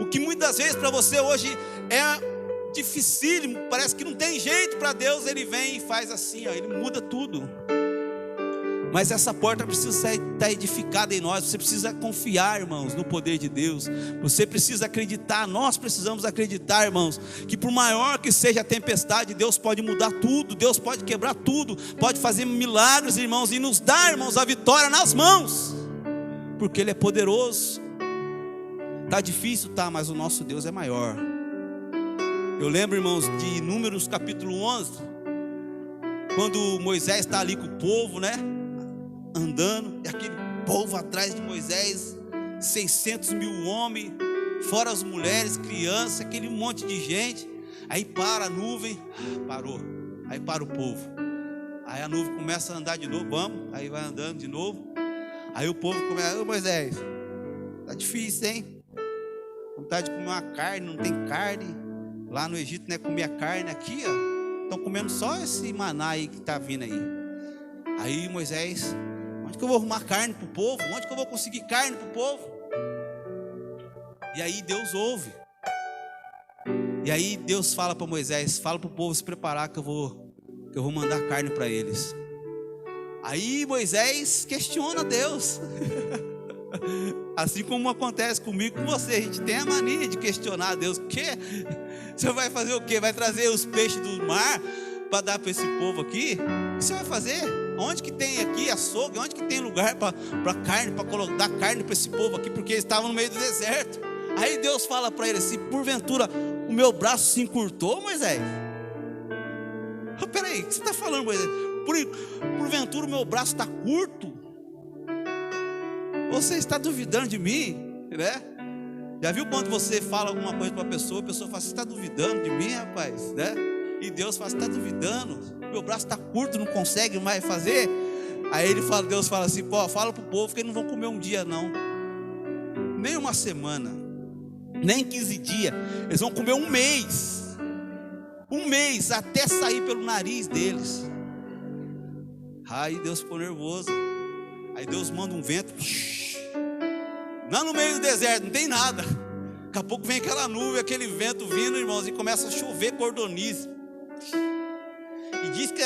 O que muitas vezes para você hoje é dificílimo, parece que não tem jeito para Deus, Ele vem e faz assim, Ele muda tudo. Mas essa porta precisa estar edificada em nós. Você precisa confiar, irmãos, no poder de Deus. Você precisa acreditar, nós precisamos acreditar, irmãos, que por maior que seja a tempestade, Deus pode mudar tudo, Deus pode quebrar tudo, pode fazer milagres, irmãos, e nos dar, irmãos, a vitória nas mãos, porque Ele é poderoso. Está difícil, tá, mas o nosso Deus é maior. Eu lembro, irmãos, de Números capítulo 11, quando Moisés está ali com o povo, né, andando, e aquele povo atrás de Moisés, 600 mil homens, fora as mulheres, crianças, aquele monte de gente. Aí para a nuvem, parou, aí para o povo, aí a nuvem começa a andar de novo, vamos, aí vai andando de novo, aí o povo começa: Moisés, tá difícil, hein? Vontade de comer uma carne, não tem carne. Lá no Egito, né, comia carne. Aqui, estão comendo só esse maná aí que está vindo aí. Aí Moisés: onde que eu vou arrumar carne para o povo? Onde que eu vou conseguir carne para o povo? E aí Deus ouve. E aí Deus fala para Moisés: fala para o povo se preparar que eu vou mandar carne para eles. Aí Moisés questiona Deus. Assim como acontece comigo, com você, a gente tem a mania de questionar Deus. O quê? Você vai fazer o quê? Vai trazer os peixes do mar para dar para esse povo aqui? O que você vai fazer? Onde que tem aqui açougue? Onde que tem lugar para carne, para dar carne para esse povo aqui? Porque eles estavam no meio do deserto. Aí Deus fala para ele assim: porventura o meu braço se encurtou, Moisés? Peraí, o que você está falando, Moisés? Porventura o meu braço está curto? Você está duvidando de mim, né? Já viu quando você fala alguma coisa para a pessoa fala: você está duvidando de mim, rapaz, né? E Deus fala: você está duvidando? Meu braço está curto, não consegue mais fazer. Aí Deus fala assim: pô, fala para o povo que eles não vão comer um dia não, nem uma semana, nem 15 dias, eles vão comer um mês, até sair pelo nariz deles. Aí Deus ficou nervoso. Aí Deus manda um vento, lá no meio do deserto, não tem nada. Daqui a pouco vem aquela nuvem, aquele vento vindo, irmãos, e começa a chover cordonize. E diz que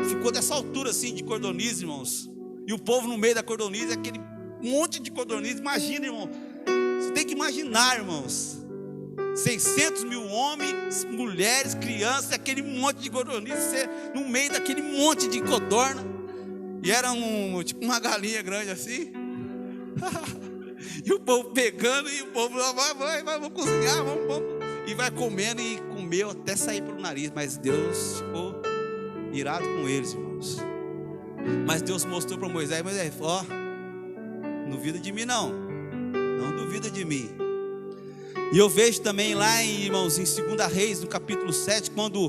ficou dessa altura assim de cordonize, irmãos. E o povo no meio da cordonize, aquele monte de cordonize. Imagina, irmão, você tem que imaginar, irmãos, 600 mil homens, mulheres, crianças, aquele monte de cordonize, você no meio daquele monte de codorna. E era tipo uma galinha grande assim. E o povo pegando, e o povo vamos cozinhar, vamos. E vai comendo, e comeu até sair pelo nariz. Mas Deus ficou irado com eles, irmãos. Mas Deus mostrou para Moisés: Moisés, não duvida de mim não duvida de mim. E eu vejo também lá, irmãos, em 2 Reis, no capítulo 7, quando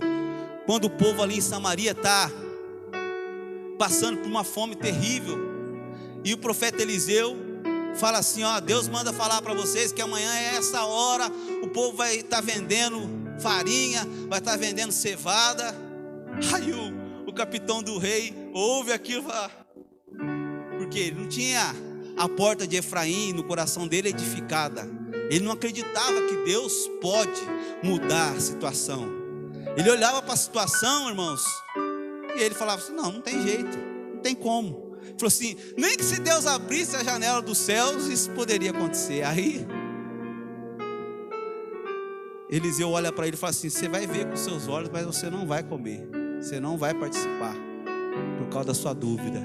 o povo ali em Samaria está passando por uma fome terrível, e o profeta Eliseu fala assim: Deus manda falar para vocês que amanhã é essa hora, o povo vai estar vendendo farinha, vai estar vendendo cevada. Aí o capitão do rei ouve aquilo, porque ele não tinha a porta de Efraim no coração dele edificada. Ele não acreditava que Deus pode mudar a situação. Ele olhava para a situação, irmãos, e ele falava assim: não tem jeito, não tem como. Ele falou assim: nem que se Deus abrisse a janela dos céus, isso poderia acontecer. Aí Eliseu olha para ele e fala assim: você vai ver com seus olhos, mas você não vai comer, você não vai participar. por causa da sua dúvida.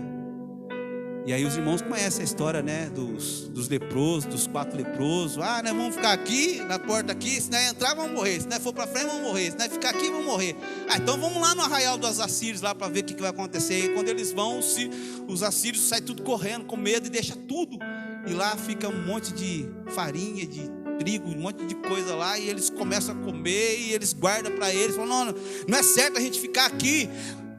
E aí os irmãos conhecem a história, né, dos leprosos, dos 4 leprosos. Ah, nós vamos ficar aqui, na porta aqui, se nós entrar vamos morrer, se nós for para frente vamos morrer, se nós ficar aqui vamos morrer. Ah, então vamos lá no arraial dos assírios lá para ver o que vai acontecer. E quando eles vão, os assírios saem tudo correndo com medo e deixa tudo. E lá fica um monte de farinha, de trigo, um monte de coisa lá, e eles começam a comer e eles guardam para eles. Falam, não é certo a gente ficar aqui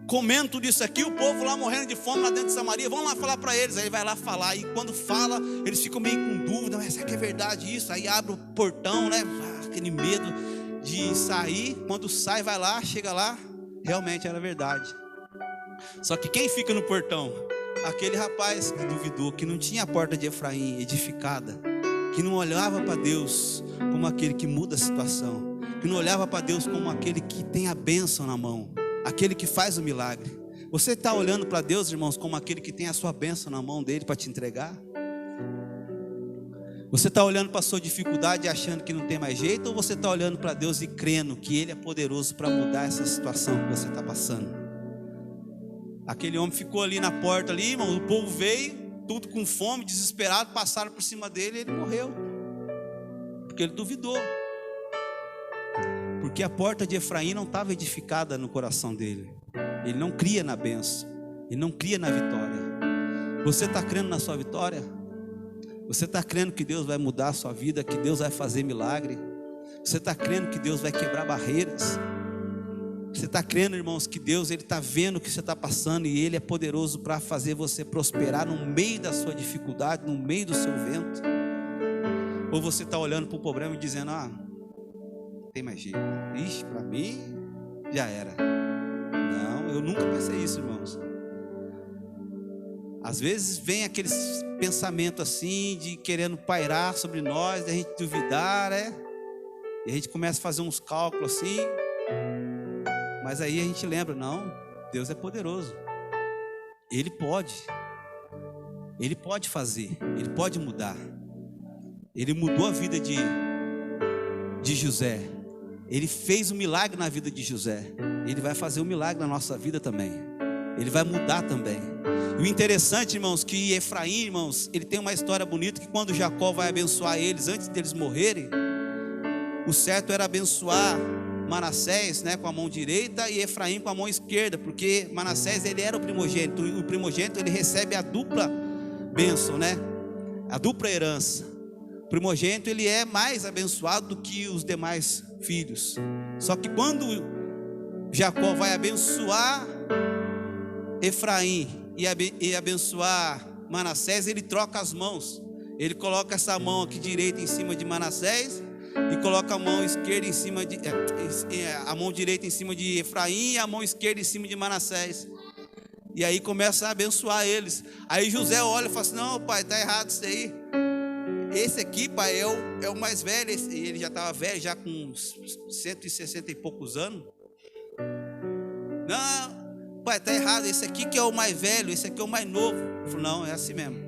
comendo tudo isso aqui, o povo lá morrendo de fome lá dentro de Samaria, vamos lá falar para eles. Aí ele vai lá falar, e quando fala, eles ficam meio com dúvida, mas será que é verdade isso? Aí abre o portão, né, aquele medo de sair. Quando sai, vai lá, chega lá, realmente era verdade. Só que quem fica no portão? Aquele rapaz que duvidou, que não tinha a porta de Efraim edificada, que não olhava para Deus como aquele que muda a situação, que não olhava para Deus como aquele que tem a bênção na mão, aquele que faz o milagre. Você está olhando para Deus, irmãos, como aquele que tem a sua bênção na mão dele para te entregar? Você está olhando para a sua dificuldade e achando que não tem mais jeito? Ou você está olhando para Deus e crendo que Ele é poderoso para mudar essa situação que você está passando? Aquele homem ficou ali na porta ali, irmão, o povo veio, tudo com fome, desesperado, passaram por cima dele e ele morreu, porque ele duvidou. Porque a porta de Efraim não estava edificada no coração dele. Ele não cria na bênção, ele não cria na vitória. Você está crendo na sua vitória? Você está crendo que Deus vai mudar a sua vida, que Deus vai fazer milagre? Você está crendo que Deus vai quebrar barreiras? Você está crendo, irmãos, que Deus Ele está vendo o que você está passando e Ele é poderoso para fazer você prosperar no meio da sua dificuldade, no meio do seu vento? Ou você está olhando para o problema e dizendo, não tem mais jeito, ixi, para mim já era. Não, eu nunca pensei isso, irmãos. Às vezes vem aqueles pensamentos assim, de querendo pairar sobre nós, de a gente duvidar, né? E a gente começa a fazer uns cálculos assim, mas aí a gente lembra, não, Deus é poderoso, Ele pode fazer, Ele pode mudar. Ele mudou a vida de José, Ele fez um milagre na vida de José, Ele vai fazer um milagre na nossa vida também, Ele vai mudar também. E o interessante, irmãos, que Efraim, irmãos, ele tem uma história bonita, que quando Jacó vai abençoar eles, antes deles morrerem, o certo era abençoar Manassés, né, com a mão direita, e Efraim com a mão esquerda, porque Manassés ele era o primogênito, e o primogênito ele recebe a dupla bênção, né, a dupla herança. O primogênito ele é mais abençoado do que os demais filhos. Só que quando Jacó vai abençoar Efraim e abençoar Manassés, ele troca as mãos. Ele coloca essa mão aqui direita em cima de Manassés e coloca a mão esquerda em cima de a mão direita em cima de Efraim e a mão esquerda em cima de Manassés. E aí começa a abençoar eles. Aí José olha e fala assim: não, pai, está errado isso aí. Esse aqui, pai, é o mais velho. Ele já estava velho, já com 160 e poucos anos. Não, pai, está errado. Esse aqui que é o mais velho, esse aqui é o mais novo. Ele falou: não, é assim mesmo.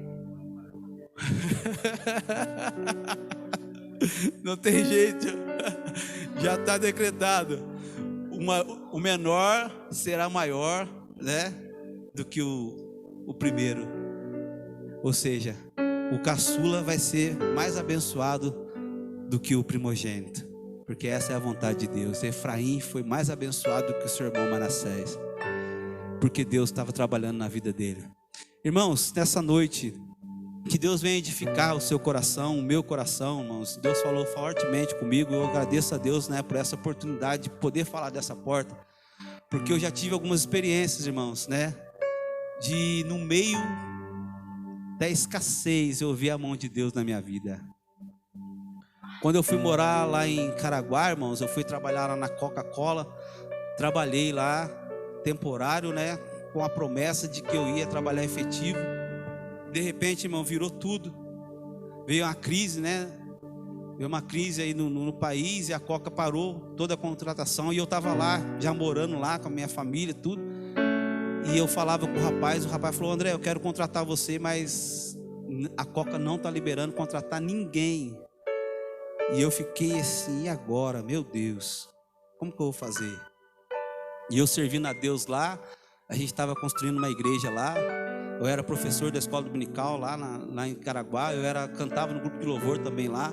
Não tem jeito. Já está decretado. O menor será maior, né, do que o primeiro. Ou seja, o caçula vai ser mais abençoado do que o primogênito, porque essa é a vontade de Deus. Efraim foi mais abençoado do que o seu irmão Manassés, porque Deus estava trabalhando na vida dele. Irmãos, nessa noite, que Deus venha edificar o seu coração, o meu coração, irmãos. Deus falou fortemente comigo. Eu agradeço a Deus, né, por essa oportunidade de poder falar dessa porta, porque eu já tive algumas experiências, irmãos, né, de no meio da escassez eu vi a mão de Deus na minha vida. Quando eu fui morar lá em Caraguá, irmãos, eu fui trabalhar lá na Coca-Cola. Trabalhei lá temporário, né, com a promessa de que eu ia trabalhar efetivo. De repente, irmão, virou tudo. Veio uma crise, né? Veio uma crise aí no país, e a Coca parou toda a contratação. E eu estava lá, já morando lá com a minha família, tudo. E eu falava com o rapaz falou: André, eu quero contratar você, mas a Coca não está liberando contratar ninguém. E eu fiquei assim: e agora? Meu Deus, como que eu vou fazer? E eu servindo a Deus lá, A gente estava construindo uma igreja lá. Eu era professor da escola dominical lá em Caraguá. Cantava no grupo de louvor também lá.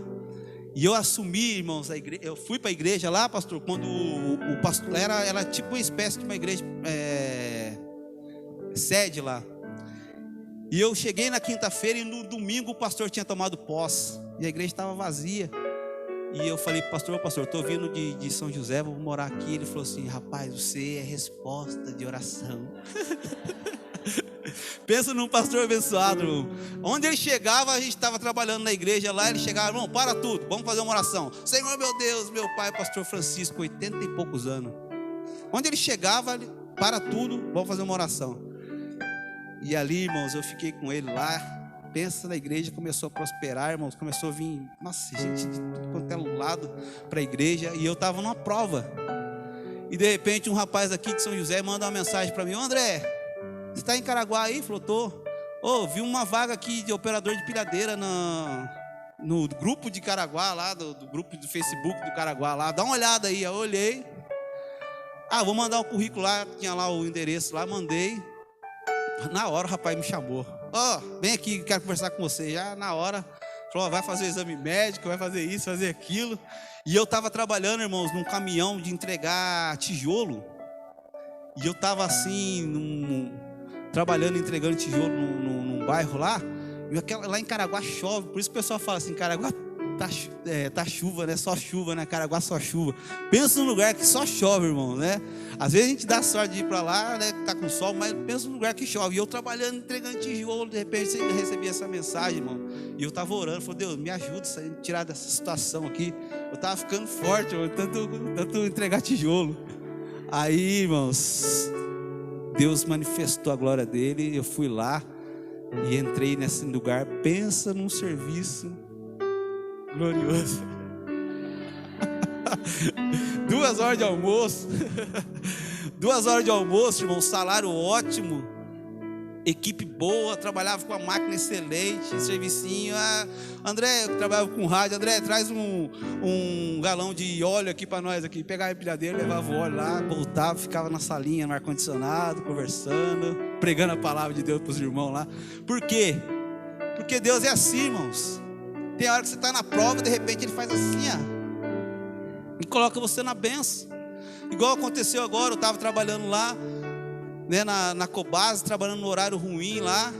E eu assumi, irmãos, a igreja. Eu fui para a igreja lá, pastor, quando o pastor era tipo uma espécie de uma igreja sede lá. E eu cheguei na quinta-feira e no domingo o pastor tinha tomado posse. E a igreja estava vazia. E eu falei, pastor, estou vindo de São José, vou morar aqui. Ele falou assim, rapaz, você é resposta de oração. Pensa num pastor abençoado, irmão. Onde ele chegava, a gente estava trabalhando na igreja lá. Ele chegava, irmão, para tudo, vamos fazer uma oração. Senhor, meu Deus, meu pai, pastor Francisco, 80 e poucos anos. Onde ele chegava, ele, para tudo, vamos fazer uma oração. E ali, irmãos, eu fiquei com ele lá. Pensa na igreja, começou a prosperar, irmãos. Começou a vir, nossa, gente de tudo quanto é lado para a igreja. E eu estava numa prova. E de repente um rapaz aqui de São José manda uma mensagem para mim: ô André, você está em Caraguá aí? Falou, tô. Vi uma vaga aqui de operador de pilhadeira no grupo de Caraguá lá, do grupo do Facebook do Caraguá lá. Dá uma olhada aí. Eu olhei. Vou mandar o currículo lá. Tinha lá o endereço lá, mandei. Na hora o rapaz me chamou. Vem aqui, quero conversar com você. Já na hora, falou, vai fazer o exame médico, vai fazer isso, fazer aquilo. E eu estava trabalhando, irmãos, num caminhão de entregar tijolo. E eu estava assim, trabalhando, entregando tijolo num bairro lá. E lá em Caraguá chove, por isso que o pessoal fala assim, Caraguá tá chuva, né? Só chuva, né? Caraguá só chuva. Pensa num lugar que só chove, irmão, né? Às vezes a gente dá sorte de ir para lá, né? Que tá com sol, mas pensa num lugar que chove. E eu trabalhando, entregando tijolo, de repente eu recebi essa mensagem, irmão. E eu tava orando, falei, Deus, me ajuda a tirar dessa situação aqui. Eu tava ficando forte, irmão, tanto entregar tijolo. Aí, irmãos, Deus manifestou a glória dele. Eu fui lá e entrei nesse lugar. Pensa num serviço glorioso. 2 horas de almoço. 2 horas de almoço, irmão. Salário ótimo. Equipe boa. Trabalhava com a máquina excelente. Servicinho. André, eu trabalhava com rádio. André, traz um galão de óleo aqui para nós aqui. Pegava a empilhadeira, levava o óleo lá, voltava, ficava na salinha, no ar-condicionado, conversando, pregando a palavra de Deus para os irmãos lá. Por quê? Porque Deus é assim, irmãos. Tem hora que você está na prova, de repente Ele faz assim, e coloca você na benção. Igual aconteceu agora, eu estava trabalhando lá, né, na Cobase, trabalhando no horário ruim lá,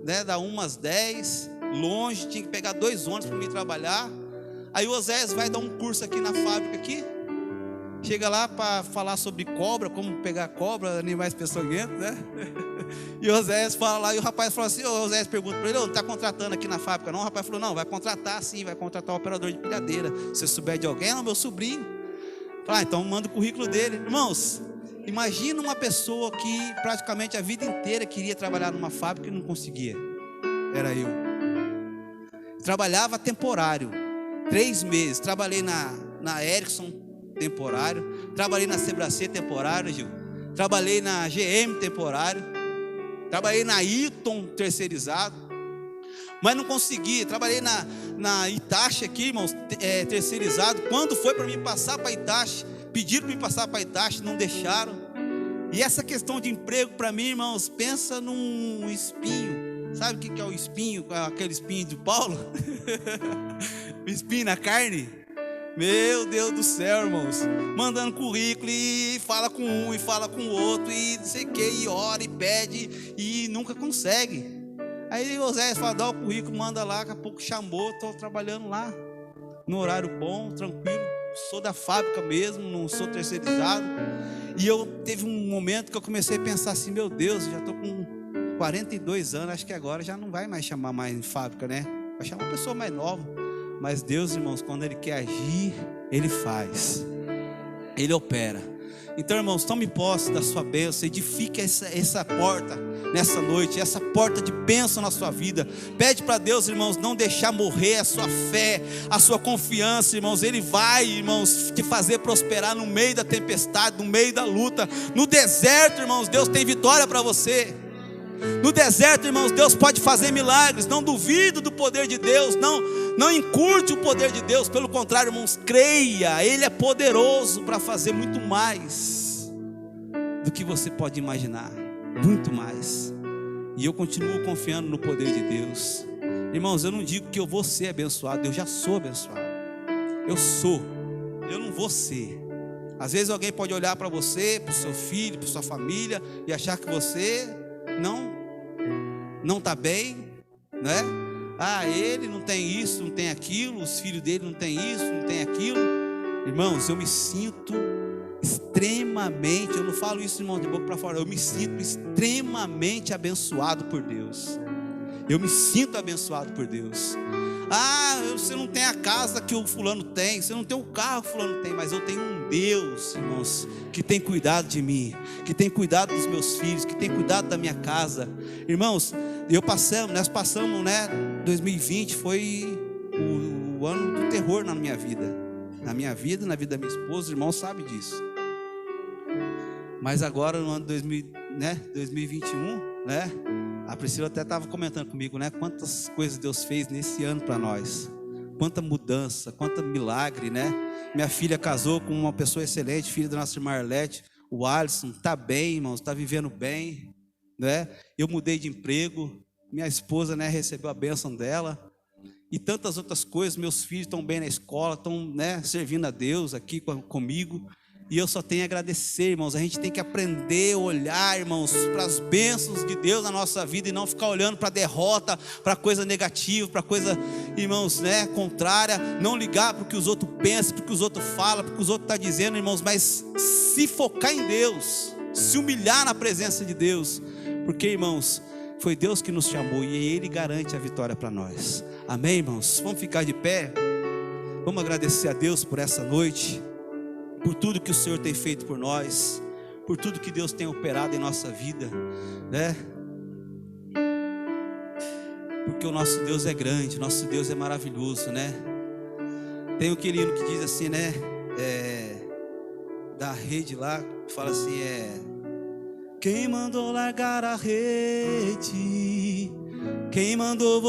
né, da 1 às 10, longe, tinha que pegar 2 ônibus para mim trabalhar. Aí o Oséias vai dar um curso aqui na fábrica aqui, chega lá para falar sobre cobra, como pegar cobra, animais peçonhentos, né? E o Oséias fala lá, e o rapaz falou assim, o Oséias pergunta para ele, não está contratando aqui na fábrica não? O rapaz falou, não, vai contratar sim, vai contratar um operador de pilhadeira. Se você souber de alguém, não, meu sobrinho. Fala, então manda o currículo dele. Irmãos, imagina uma pessoa que praticamente a vida inteira queria trabalhar numa fábrica e não conseguia. Era eu. Trabalhava temporário, 3 meses, trabalhei na Ericsson temporário, trabalhei na Sebracê temporário, Gil. Trabalhei na GM temporário, trabalhei na Eaton terceirizado, mas não consegui. Trabalhei na Itachi aqui, irmãos, terceirizado. Quando foi para mim passar para Itachi, pediram para mim passar para Itachi, não deixaram. E essa questão de emprego para mim, irmãos, pensa num espinho. Sabe o que é o espinho? Aquele espinho de Paulo? O espinho na carne. Meu Deus do céu, irmãos, mandando currículo e fala com um e fala com o outro e não sei o que, e ora e pede e nunca consegue. Aí o Oséias fala, dá o currículo, manda lá, daqui a pouco chamou, estou trabalhando lá, no horário bom, tranquilo, sou da fábrica mesmo, não sou terceirizado. E eu teve um momento que eu comecei a pensar assim, meu Deus, eu já estou com 42 anos, acho que agora já não vai mais chamar mais em fábrica, né? Vai chamar uma pessoa mais nova. Mas Deus, irmãos, quando Ele quer agir, Ele faz, Ele opera. Então, irmãos, tome posse da sua bênção, edifique essa porta nessa noite, essa porta de bênção na sua vida. Pede para Deus, irmãos, não deixar morrer a sua fé, a sua confiança, irmãos. Ele vai, irmãos, te fazer prosperar no meio da tempestade, no meio da luta. No deserto, irmãos, Deus tem vitória para você. No deserto, irmãos, Deus pode fazer milagres. Não duvide do poder de Deus, não encurte o poder de Deus. Pelo contrário, irmãos, creia, Ele é poderoso para fazer muito mais do que você pode imaginar. muito mais. E eu continuo confiando no poder de Deus. Irmãos, eu não digo que eu vou ser abençoado, eu já sou abençoado. Eu não vou ser. Às vezes alguém pode olhar para você, para o seu filho, para sua família e achar que você não está bem, né? Ele não tem isso, não tem aquilo, os filhos dele não tem isso, não tem aquilo. Irmãos, eu me sinto extremamente, eu não falo isso, irmão, de boca para fora, eu me sinto extremamente abençoado por Deus. Eu me sinto abençoado por Deus. Você não tem a casa que o fulano tem, você não tem o carro que o fulano tem, mas eu tenho um Deus, irmãos, que tem cuidado de mim, que tem cuidado dos meus filhos, que tem cuidado da minha casa. Irmãos, nós passamos, 2020 foi o ano do terror na minha vida. Na minha vida, na vida da minha esposa, o irmão sabe disso. Mas agora no ano 2021, a Priscila até estava comentando comigo, quantas coisas Deus fez nesse ano para nós. Quanta mudança, quanto milagre, Minha filha casou com uma pessoa excelente, filha da nossa irmã Arlete, o Alisson, está bem, irmãos, está vivendo bem, Eu mudei de emprego, minha esposa, recebeu a bênção dela. E tantas outras coisas, meus filhos estão bem na escola, estão servindo a Deus aqui comigo. E eu só tenho a agradecer, irmãos. A gente tem que aprender a olhar, irmãos, para as bênçãos de Deus na nossa vida e não ficar olhando para a derrota, para coisa negativa, para coisa, irmãos, contrária. Não ligar para o que os outros pensam, para o que os outros falam, para o que os outros estão dizendo, irmãos, mas se focar em Deus, se humilhar na presença de Deus, porque, irmãos, foi Deus que nos chamou e Ele garante a vitória para nós. Amém, irmãos? Vamos ficar de pé, vamos agradecer a Deus por essa noite, por tudo que o Senhor tem feito por nós, por tudo que Deus tem operado em nossa vida, porque o nosso Deus é grande, nosso Deus é maravilhoso, Tem aquele hino que diz assim, da rede lá, que fala assim, quem mandou largar a rede? Quem mandou